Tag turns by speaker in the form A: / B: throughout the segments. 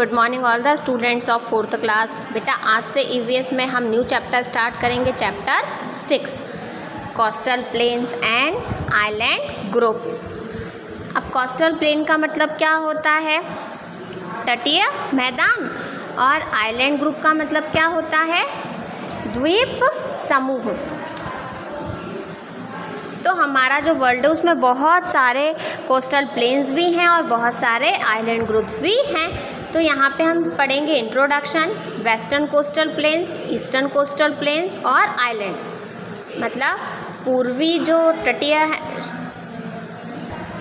A: Good morning all the students of 4th class. बेटा आज से ईवीएस में हम न्यू चैप्टर स्टार्ट करेंगे, chapter 6 coastal plains and island group. अब कोस्टल प्लेन का मतलब क्या होता है? तटीय मैदान। और आइलैंड ग्रुप का मतलब क्या होता है? द्वीप समूह। तो हमारा जो वर्ल्ड है उसमें बहुत सारे कोस्टल प्लेन्स भी हैं और बहुत सारे आइलैंड ग्रुप्स भी हैं। तो यहाँ पे हम पढ़ेंगे introduction, western coastal planes, eastern coastal planes और आइलैंड। मतलब पूर्वी जो तटीय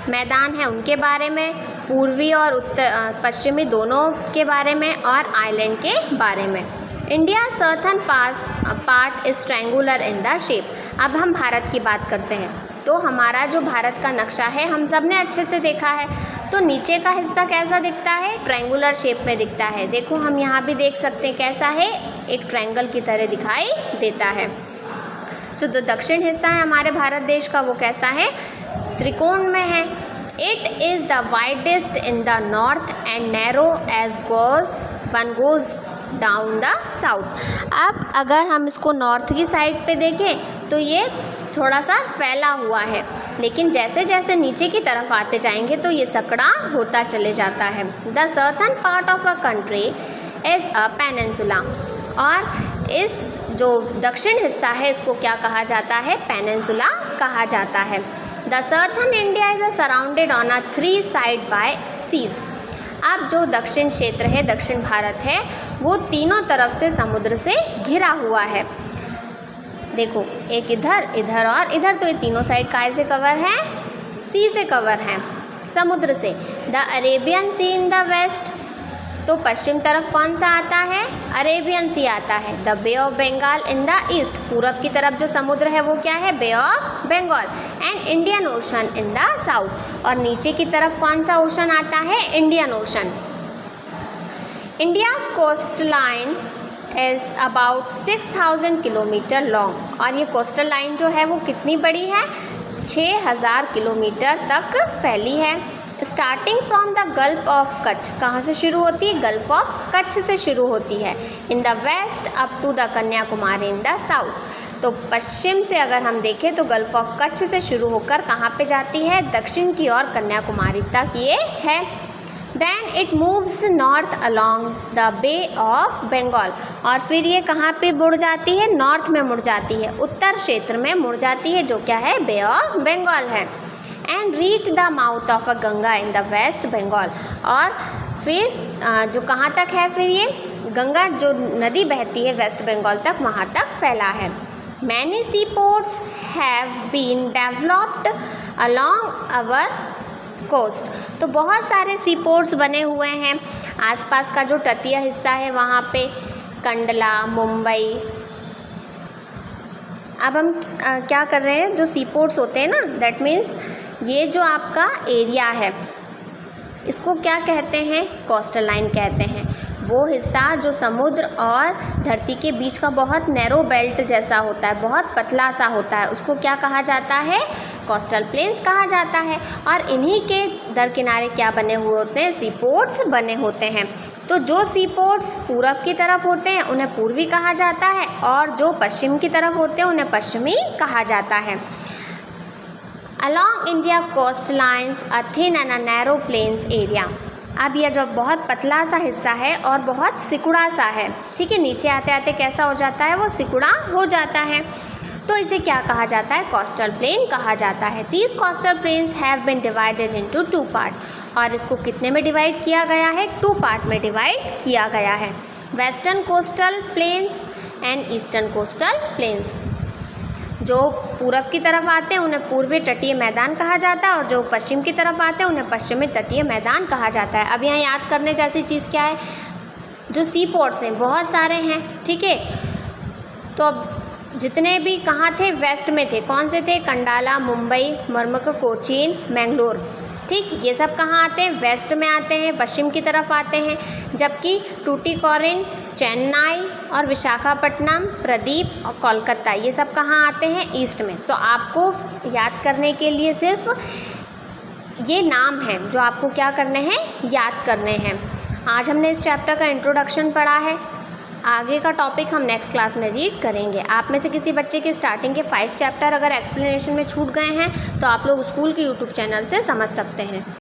A: मैदान है उनके बारे में, पूर्वी और उत्तर पश्चिमी दोनों के बारे में और आइलैंड के बारे में। India southern part is triangular in the shape. अब हम भारत की बात करते हैं तो हमारा जो भारत का नक्शा है हम सब ने अच्छे से देखा है। तो नीचे का हिस्सा कैसा दिखता है? ट्रायंगुलर शेप में दिखता है। देखो हम यहाँ भी देख सकते हैं कैसा है, एक ट्रायंगल की तरह दिखाई देता है। जो दक्षिण हिस्सा है हमारे भारत देश का वो कैसा है? त्रिकोण में है। It is the widest in the north and narrow as one goes down the south. अब अगर हम इसको नॉर्थ की साइड पे देखें तो ये थोड़ा सा फैला हुआ है, लेकिन जैसे जैसे नीचे की तरफ आते जाएंगे तो ये सकड़ा होता चले जाता है। The southern part of a country is a peninsula. और इस जो दक्षिण हिस्सा है इसको क्या कहा जाता है? पेनिनसुला कहा जाता है। The southern India is surrounded on a 3 side by seas. अब जो दक्षिण क्षेत्र है, दक्षिण भारत है, वो तीनों तरफ से समुद्र से घिरा हुआ है। देखो एक इधर, इधर और इधर, तो ये तीनों साइड काय से कवर है? सी से कवर है, समुद्र से। The Arabian sea in the west. तो पश्चिम तरफ कौन सा आता है? अरेबियन सी आता है। The bay of Bengal in the east. पूरब की तरफ जो समुद्र है वो क्या है? Bay of Bengal. And Indian Ocean in the south. और नीचे की तरफ कौन सा ओशन आता है? Indian Ocean. India's coast line is about 6000 kilometre long. और ये कोस्टल लाइन जो है वो कितनी बड़ी है? 6000 किलोमीटर तक फैली है। Starting from the gulf of Kutch. कहाँ से शुरू होती है? गल्फ ऑफ कच्छ से शुरू होती है। In the west up to the Kanyakumari in the south. तो पश्चिम से अगर हम देखें तो गल्फ ऑफ कच्छ से शुरू होकर कहाँ पे जाती है? दक्षिण की ओर कन्याकुमारी तक ये है। Then it moves north along the bay of Bengal. और फिर ये कहाँ पे मुड़ जाती है? नॉर्थ में मुड़ जाती है, उत्तर क्षेत्र में मुड़ जाती है, जो क्या है? बे ऑफ बंगाल है। And reach the mouth of a Ganga in the West Bengal. और फिर जो कहाँ तक है? फिर ये गंगा जो नदी बहती है वेस्ट बंगाल तक, वहाँ तक फैला है। Many sea ports have been developed along our coast. तो बहुत सारे सी पोर्ट्स बने हुए हैं आसपास का जो तटीय हिस्सा है वहाँ पे, कंडला, मुंबई। अब हम क्या कर रहे हैं? जो सी पोर्ट्स होते हैं ना, दैट मीन्स ये जो आपका एरिया है इसको क्या कहते हैं? कोस्टल लाइन कहते हैं। वो हिस्सा जो समुद्र और धरती के बीच का बहुत नैरो बेल्ट जैसा होता है, बहुत पतला सा होता है, उसको क्या कहा जाता है? कोस्टल प्लेन्स कहा जाता है। और इन्हीं के दरकिनारे क्या बने हुए होते हैं? सी पोर्ट्स बने होते हैं। तो जो सी पोर्ट्स पूरब की तरफ होते हैं उन्हें पूर्वी कहा जाता है, और जो पश्चिम की तरफ होते हैं उन्हें पश्चिमी कहा जाता है। Along India coast lines a thin and a narrow plains area. अब यह जो बहुत पतला सा हिस्सा है और बहुत सिकुड़ा सा है, ठीक है, नीचे आते आते कैसा हो जाता है? वो सिकुड़ा हो जाता है। तो इसे क्या कहा जाता है? कोस्टल प्लेन कहा जाता है। These coastal plains have been divided into 2 part. और इसको कितने में डिवाइड किया गया है? 2 पार्ट में डिवाइड किया गया है। Western coastal plains and eastern coastal planes. जो पूरब की तरफ आते हैं उन्हें पूर्वी तटीय मैदान कहा जाता है, और जो पश्चिम की तरफ आते हैं उन्हें पश्चिमी तटीय मैदान कहा जाता है। अब यहाँ याद करने जैसी चीज़ क्या है? जो सी पोर्ट्स हैं बहुत सारे हैं, ठीक है। तो अब जितने भी कहाँ थे? वेस्ट में थे। कौन से थे? कंडाला, मुंबई, मरमक, कोचीन, मैंगलोर, ठीक। ये सब कहाँ आते हैं? वेस्ट में आते हैं, पश्चिम की तरफ आते हैं। जबकि टूटिकोरिन, चेन्नई और विशाखापट्टनम, प्रदीप और कोलकाता, ये सब कहाँ आते हैं? ईस्ट में। तो आपको याद करने के लिए सिर्फ ये नाम हैं जो आपको क्या करने हैं? याद करने हैं। आज हमने इस चैप्टर का इंट्रोडक्शन पढ़ा है। आगे का टॉपिक हम नेक्स्ट क्लास में रीड करेंगे। आप में से किसी बच्चे के स्टार्टिंग के 5 चैप्टर अगर एक्सप्लेनेशन में छूट गए हैं तो आप लोग स्कूल के यूट्यूब चैनल से समझ सकते हैं।